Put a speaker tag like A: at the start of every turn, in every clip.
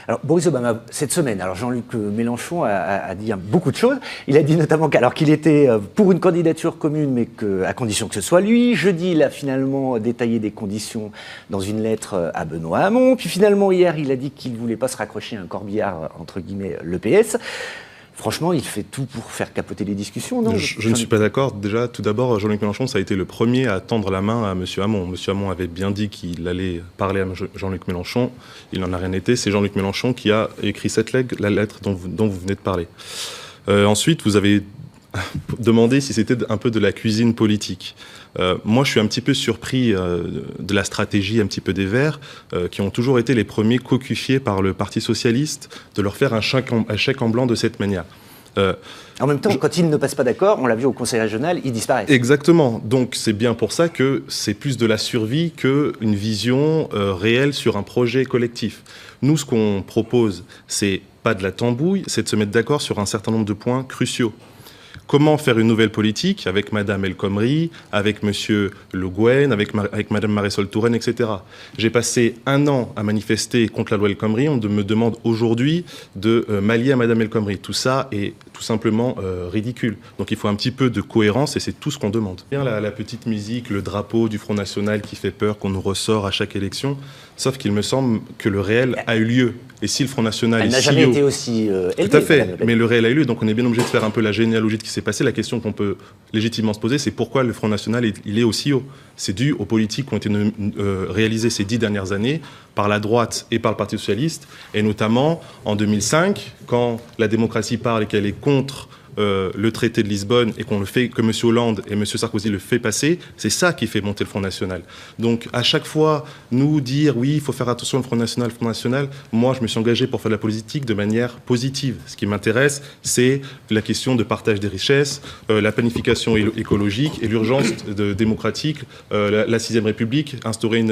A: Alors, Boris Obama, cette semaine, alors Jean-Luc Mélenchon a dit beaucoup de choses. Il a dit notamment qu'il était pour une candidature commune, mais à condition que ce soit lui. Jeudi, il a finalement détaillé des conditions dans une lettre à Benoît Hamon. Puis finalement, hier, il a dit qu'il ne voulait pas se raccrocher à un corbillard, entre guillemets, le PS. Franchement, il fait tout pour faire capoter les discussions, non?
B: Je ne suis pas d'accord. Déjà, tout d'abord, Jean-Luc Mélenchon, ça a été le premier à tendre la main à M. Hamon. M. Hamon avait bien dit qu'il allait parler à Jean-Luc Mélenchon. Il n'en a rien été. C'est Jean-Luc Mélenchon qui a écrit cette lettre, la lettre dont vous venez de parler. Ensuite, vous avez demandé si c'était un peu de la cuisine politique. Moi, je suis un petit peu surpris de la stratégie un petit peu des Verts, qui ont toujours été les premiers cocufiés par le Parti socialiste, de leur faire un chèque en blanc de cette manière.
A: En même temps, quand ils ne passent pas d'accord, on l'a vu au Conseil régional, ils disparaissent.
B: Exactement. Donc c'est bien pour ça que c'est plus de la survie qu'une vision réelle sur un projet collectif. Nous, ce qu'on propose, c'est pas de la tambouille, c'est de se mettre d'accord sur un certain nombre de points cruciaux. Comment faire une nouvelle politique avec Madame El Khomri, avec Monsieur Le Guen, avec Madame Marisol Touraine, etc. J'ai passé 1 an à manifester contre la loi El Khomri. On me demande aujourd'hui de m'allier à Madame El Khomri. Tout ça est tout simplement ridicule. Donc il faut un petit peu de cohérence et c'est tout ce qu'on demande. Bien la petite musique, le drapeau du Front National qui fait peur, qu'on nous ressort à chaque élection. Sauf qu'il me semble que le réel a eu lieu. Et si le Front National
A: Elle n'a jamais été aussi élevée.
B: Tout à fait, mais le réel a eu lieu. Donc on est bien obligé de faire un peu la généalogie de ce qui s'est passé. La question qu'on peut légitimement se poser, c'est pourquoi le Front National il est aussi haut. C'est dû aux politiques qui ont été réalisées ces 10 dernières années par la droite et par le Parti socialiste, et notamment en 2005, quand la démocratie parle et qu'elle est contre le traité de Lisbonne et qu'on le fait, que M. Hollande et M. Sarkozy le fait passer, c'est ça qui fait monter le Front National. Donc à chaque fois, nous dire oui, il faut faire attention au Front National, moi je me suis engagé pour faire de la politique de manière positive. Ce qui m'intéresse, c'est la question de partage des richesses, la planification écologique et l'urgence démocratique, la 6e République, instaurer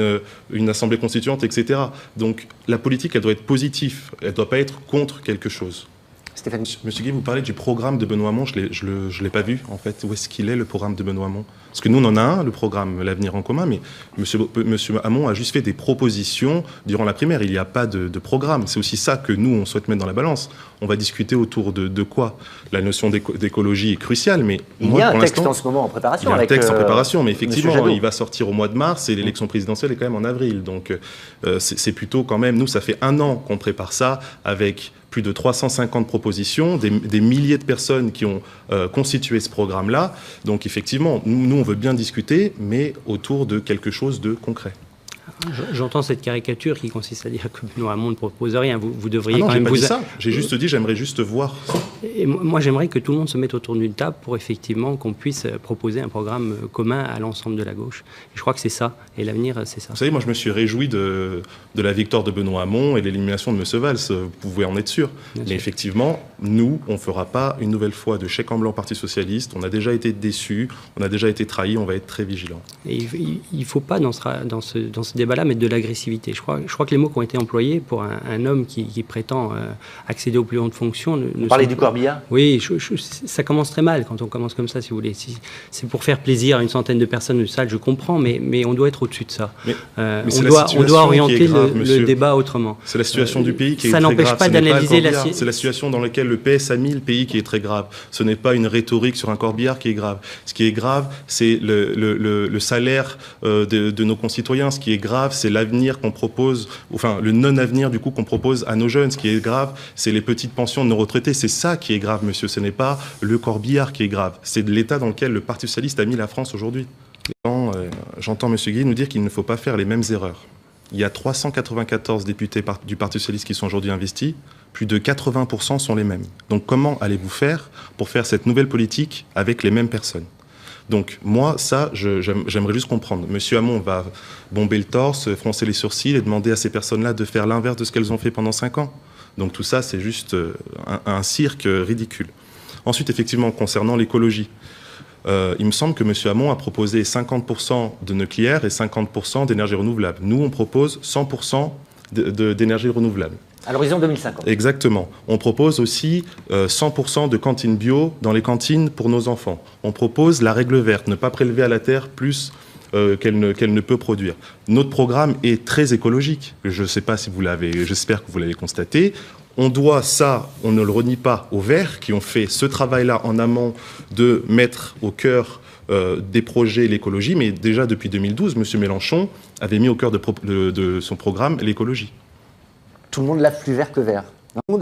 B: une assemblée constituante, etc. Donc la politique, elle doit être positive, elle ne doit pas être contre quelque chose.
A: Stéphane.
B: Monsieur Guy, vous parlez du programme de Benoît Hamon, je ne l'ai pas vu en fait. Où est-ce qu'il est le programme de Benoît Hamon? Parce que nous on en a un, le programme L'Avenir en commun, mais monsieur Hamon a juste fait des propositions durant la primaire. Il n'y a pas de programme. C'est aussi ça que nous on souhaite mettre dans la balance. On va discuter autour de quoi? La notion d'écologie est cruciale, mais
A: il y a un texte en ce moment en préparation.
B: Il y a un texte en préparation, mais effectivement il va sortir au mois de mars et l'élection présidentielle est quand même en avril. Donc c'est plutôt quand même, nous ça fait 1 an qu'on prépare ça avec plus de 350 propositions, des milliers de personnes qui ont constitué ce programme-là. Donc effectivement, nous, on veut bien discuter, mais autour de quelque chose de concret.
C: J'entends cette caricature qui consiste à dire que Benoît Hamon ne propose rien. Vous devriez
B: non,
C: quand même
B: pas dit ça. J'ai juste dit, j'aimerais juste voir.
C: Et moi, j'aimerais que tout le monde se mette autour d'une table pour effectivement qu'on puisse proposer un programme commun à l'ensemble de la gauche. Et je crois que c'est ça. Et l'avenir, c'est ça.
B: Vous savez, moi, je me suis réjoui de la victoire de Benoît Hamon et de l'élimination de M. Valls. Vous pouvez en être sûr. Mais effectivement, nous, on ne fera pas une nouvelle fois de chèque en blanc Parti socialiste. On a déjà été déçus, on a déjà été trahis. On va être très vigilants.
C: Et il ne faut pas, dans ce débat-là, mettre de l'agressivité. Je crois que les mots qui ont été employés pour un homme qui prétend accéder aux plus hautes fonctions...
A: Vous parlez du corbillard?
C: Oui, ça commence très mal quand on commence comme ça, si vous voulez. C'est pour faire plaisir à une centaine de personnes de salle, je comprends, mais on doit être au-dessus de ça. On doit orienter le débat autrement.
B: C'est la situation du pays qui est
C: très grave. Ça n'empêche pas d'analyser
B: c'est la situation dans laquelle le PS a mis le pays qui est très grave. Ce n'est pas une rhétorique sur un corbillard qui est grave. Ce qui est grave, c'est le salaire de nos concitoyens. Ce qui est grave, c'est l'avenir qu'on propose, enfin le non-avenir du coup qu'on propose à nos jeunes. Ce qui est grave, c'est les petites pensions de nos retraités. C'est ça qui est grave, monsieur. Ce n'est pas le corbillard qui est grave. C'est l'état dans lequel le Parti socialiste a mis la France aujourd'hui. J'entends monsieur Guy nous dire qu'il ne faut pas faire les mêmes erreurs. Il y a 394 députés du Parti socialiste qui sont aujourd'hui investis. Plus de 80% sont les mêmes. Donc comment allez-vous faire pour faire cette nouvelle politique avec les mêmes personnes? Donc moi, ça, j'aimerais juste comprendre. Monsieur Hamon va bomber le torse, froncer les sourcils et demander à ces personnes-là de faire l'inverse de ce qu'elles ont fait pendant 5 ans. Donc tout ça, c'est juste un cirque ridicule. Ensuite, effectivement, concernant l'écologie, il me semble que monsieur Hamon a proposé 50% de nucléaire et 50% d'énergie renouvelable. Nous, on propose 100% d'énergie renouvelable.
A: À l'horizon 2050.
B: Exactement. On propose aussi 100% de cantines bio dans les cantines pour nos enfants. On propose la règle verte, ne pas prélever à la terre plus qu'elle ne peut produire. Notre programme est très écologique. Je ne sais pas si j'espère que vous l'avez constaté. On doit ça, on ne le renie pas, aux Verts qui ont fait ce travail-là en amont de mettre au cœur des projets l'écologie, mais déjà depuis 2012, M. Mélenchon avait mis au cœur de son programme l'écologie.
A: Tout le monde lave plus vert que vert.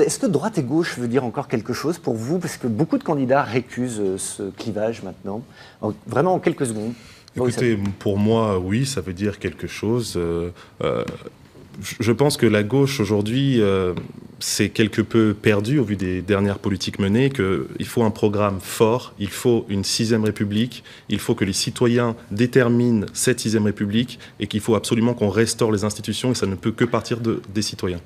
A: Est-ce que droite et gauche veut dire encore quelque chose pour vous? Parce que beaucoup de candidats récusent ce clivage maintenant. Vraiment en quelques secondes.
B: Écoutez, pour moi, oui, ça veut dire quelque chose. Je pense que la gauche, aujourd'hui, c'est quelque peu perdu au vu des dernières politiques menées, qu'il faut un programme fort, il faut une 6e République, il faut que les citoyens déterminent cette 6e République et qu'il faut absolument qu'on restaure les institutions et ça ne peut que partir des citoyens.